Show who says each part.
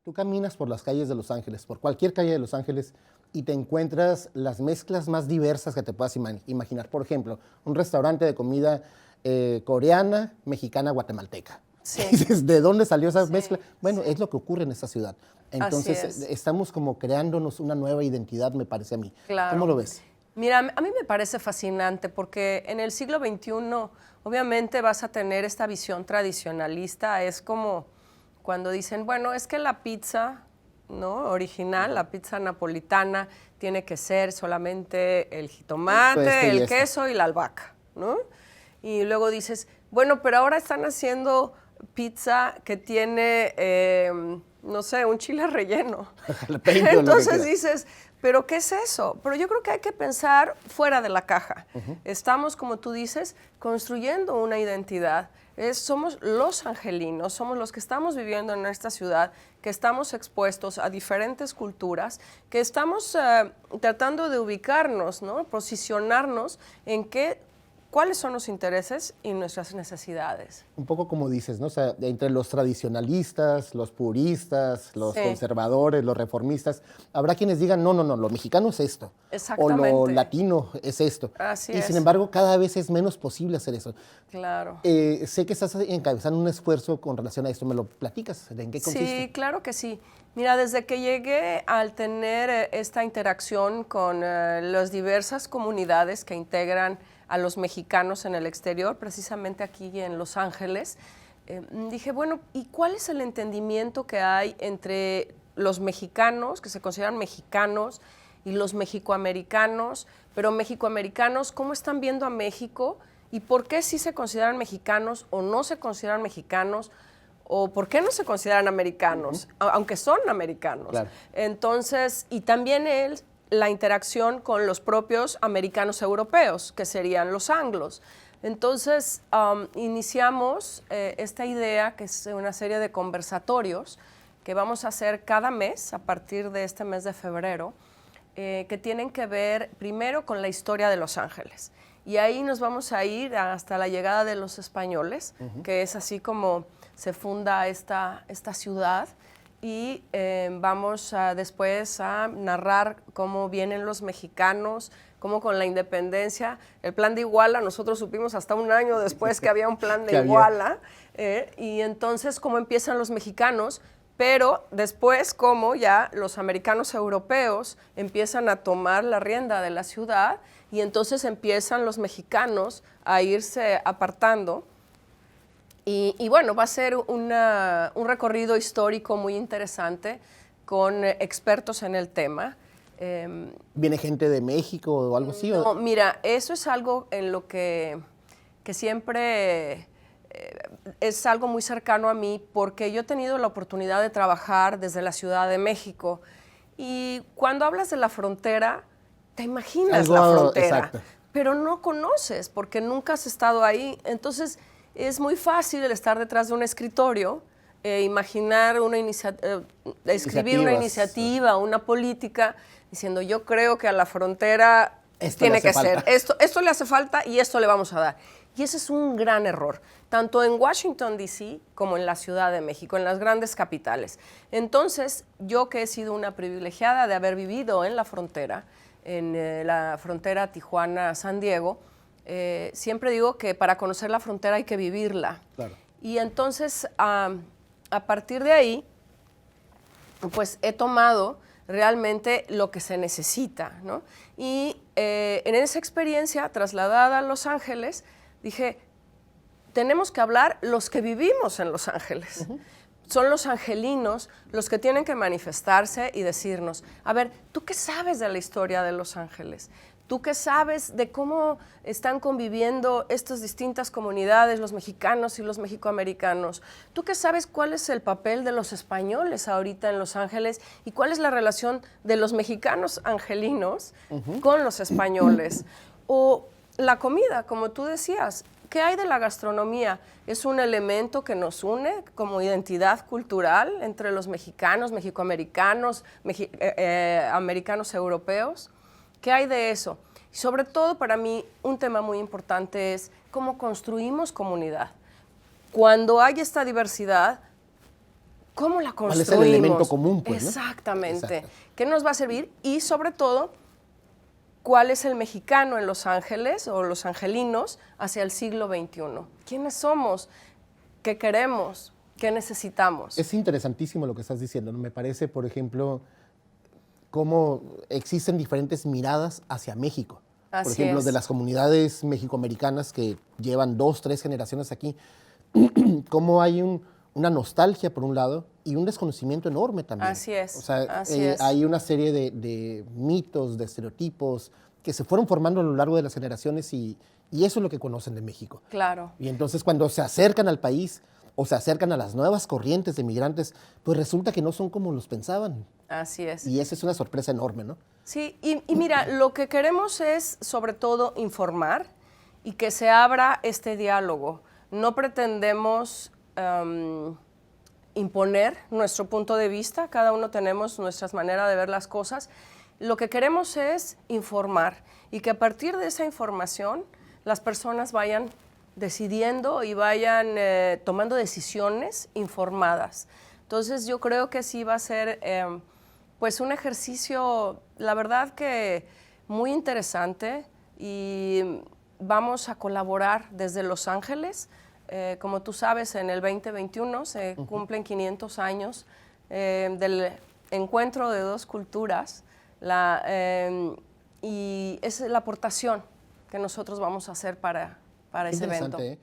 Speaker 1: Tú caminas por las calles de Los Ángeles, por cualquier calle de Los Ángeles, y te encuentras las mezclas más diversas que te puedas imaginar. Por ejemplo, un restaurante de comida coreana, mexicana, guatemalteca.
Speaker 2: Sí.
Speaker 1: Dices, ¿de dónde salió esa
Speaker 2: Sí,
Speaker 1: mezcla? Bueno,
Speaker 2: sí.
Speaker 1: es lo que ocurre en esta ciudad.
Speaker 2: Así
Speaker 1: Entonces,
Speaker 2: es.
Speaker 1: estamos como creándonos una nueva identidad, me parece a mí. ¿Cómo
Speaker 2: Claro.
Speaker 1: lo ves?
Speaker 2: Mira, a mí me parece fascinante porque en el siglo XXI obviamente vas a tener esta visión tradicionalista. Es como cuando dicen, bueno, es que la pizza, ¿no?, original, la pizza napolitana, tiene que ser solamente el jitomate, el queso y la albahaca, ¿no? Y luego dices, bueno, pero ahora están haciendo pizza que tiene, no sé, un chile relleno. Entonces dices, ¿pero qué es eso? Pero yo creo que hay que pensar fuera de la caja. Estamos, como tú dices, construyendo una identidad. Somos los angelinos, somos los que estamos viviendo en esta ciudad, que estamos expuestos a diferentes culturas, que estamos tratando de ubicarnos, ¿no?, posicionarnos en cuáles son los intereses y nuestras necesidades.
Speaker 1: Un poco como dices, ¿no? O sea, entre los tradicionalistas, los puristas, los conservadores, los reformistas, habrá quienes digan, no, lo mexicano es esto.
Speaker 2: Exactamente.
Speaker 1: O lo latino es esto.
Speaker 2: Así
Speaker 1: y
Speaker 2: es.
Speaker 1: sin embargo, cada vez es menos posible hacer eso.
Speaker 2: Claro.
Speaker 1: Sé que estás encabezando un esfuerzo con relación a esto. ¿Me lo platicas? ¿En qué consiste?
Speaker 2: Sí, claro que sí. Mira, desde que llegué al tener esta interacción con las diversas comunidades que integran a los mexicanos en el exterior, precisamente aquí en Los Ángeles, dije, bueno, ¿y cuál es el entendimiento que hay entre los mexicanos, que se consideran mexicanos, y los mexicoamericanos? Pero mexicoamericanos, ¿cómo están viendo a México? ¿Y por qué sí se consideran mexicanos o no se consideran mexicanos? ¿O por qué no se consideran americanos, aunque son americanos?
Speaker 1: Claro.
Speaker 2: Entonces, y también la interacción con los propios americanos europeos, que serían los anglos. Entonces, iniciamos esta idea, que es una serie de conversatorios que vamos a hacer cada mes, a partir de este mes de febrero, que tienen que ver primero con la historia de Los Ángeles. Y ahí nos vamos a ir hasta la llegada de los españoles, que es así como se funda esta ciudad. Y vamos después a narrar cómo vienen los mexicanos, cómo con la independencia, el plan de Iguala, nosotros supimos hasta un año después que había un plan de Iguala, y entonces cómo empiezan los mexicanos, pero después cómo ya los americanos europeos empiezan a tomar la rienda de la ciudad y entonces empiezan los mexicanos a irse apartando. Y bueno, va a ser un recorrido histórico muy interesante con expertos en el tema.
Speaker 1: ¿Viene gente de México o algo así?
Speaker 2: No, mira, eso es algo en lo que siempre es algo muy cercano a mí, porque yo he tenido la oportunidad de trabajar desde la Ciudad de México. Y cuando hablas de la frontera, te imaginas la frontera, pero no conoces porque nunca has estado ahí. Entonces, es muy fácil el estar detrás de un escritorio, imaginar escribir una iniciativa, una política, diciendo yo creo que a la frontera tiene que ser esto le hace falta y esto le vamos a dar. Y ese es un gran error, tanto en Washington, D.C. como en la Ciudad de México, en las grandes capitales. Entonces, yo que he sido una privilegiada de haber vivido en la frontera Tijuana-San Diego, siempre digo que para conocer la frontera hay que vivirla.
Speaker 1: Claro.
Speaker 2: Y entonces, a partir de ahí, pues he tomado realmente lo que se necesita, ¿no? Y en esa experiencia trasladada a Los Ángeles, dije, tenemos que hablar los que vivimos en Los Ángeles. Son los angelinos los que tienen que manifestarse y decirnos, a ver, ¿tú qué sabes de la historia de Los Ángeles? ¿Tú qué sabes de cómo están conviviendo estas distintas comunidades, los mexicanos y los mexicoamericanos? ¿Tú qué sabes cuál es el papel de los españoles ahorita en Los Ángeles y cuál es la relación de los mexicanos angelinos con los españoles? O la comida, como tú decías, ¿qué hay de la gastronomía? ¿Es un elemento que nos une como identidad cultural entre los mexicanos, mexicoamericanos, americanos europeos? ¿Qué hay de eso? Y sobre todo para mí un tema muy importante es cómo construimos comunidad. Cuando hay esta diversidad, ¿Cómo la
Speaker 1: ¿Cuál
Speaker 2: construimos?
Speaker 1: es el elemento común, pues, ¿no?
Speaker 2: Exactamente.
Speaker 1: Exacto.
Speaker 2: ¿Qué nos va a servir? Y sobre todo, ¿cuál es el mexicano en Los Ángeles o los angelinos hacia el siglo XXI? ¿Quiénes somos? ¿Qué queremos? ¿Qué necesitamos?
Speaker 1: Es interesantísimo lo que estás diciendo, ¿no? Me parece, por ejemplo, cómo existen diferentes miradas hacia México. Por
Speaker 2: Así
Speaker 1: ejemplo,
Speaker 2: es.
Speaker 1: de las comunidades mexicoamericanas que llevan 2, 3 generaciones aquí, cómo hay una nostalgia por un lado y un desconocimiento enorme también.
Speaker 2: Así es,
Speaker 1: O sea,
Speaker 2: así es.
Speaker 1: hay una serie de mitos, de estereotipos que se fueron formando a lo largo de las generaciones y eso es lo que conocen de México.
Speaker 2: Claro.
Speaker 1: Y entonces cuando se acercan al país o se acercan a las nuevas corrientes de migrantes, pues resulta que no son como los pensaban.
Speaker 2: Así es.
Speaker 1: Y esa es una sorpresa enorme, ¿no?
Speaker 2: Sí, y mira, lo que queremos es sobre todo informar y que se abra este diálogo. No pretendemos imponer nuestro punto de vista, cada uno tenemos nuestras maneras de ver las cosas. Lo que queremos es informar y que a partir de esa información las personas vayan decidiendo y vayan tomando decisiones informadas. Entonces yo creo que sí va a ser pues un ejercicio, la verdad que muy interesante, y vamos a colaborar desde Los Ángeles. Como tú sabes, en el 2021 se cumplen 500 años del encuentro de dos culturas, y esa es la aportación que nosotros vamos a hacer para ese evento.
Speaker 1: Interesante, ¿eh?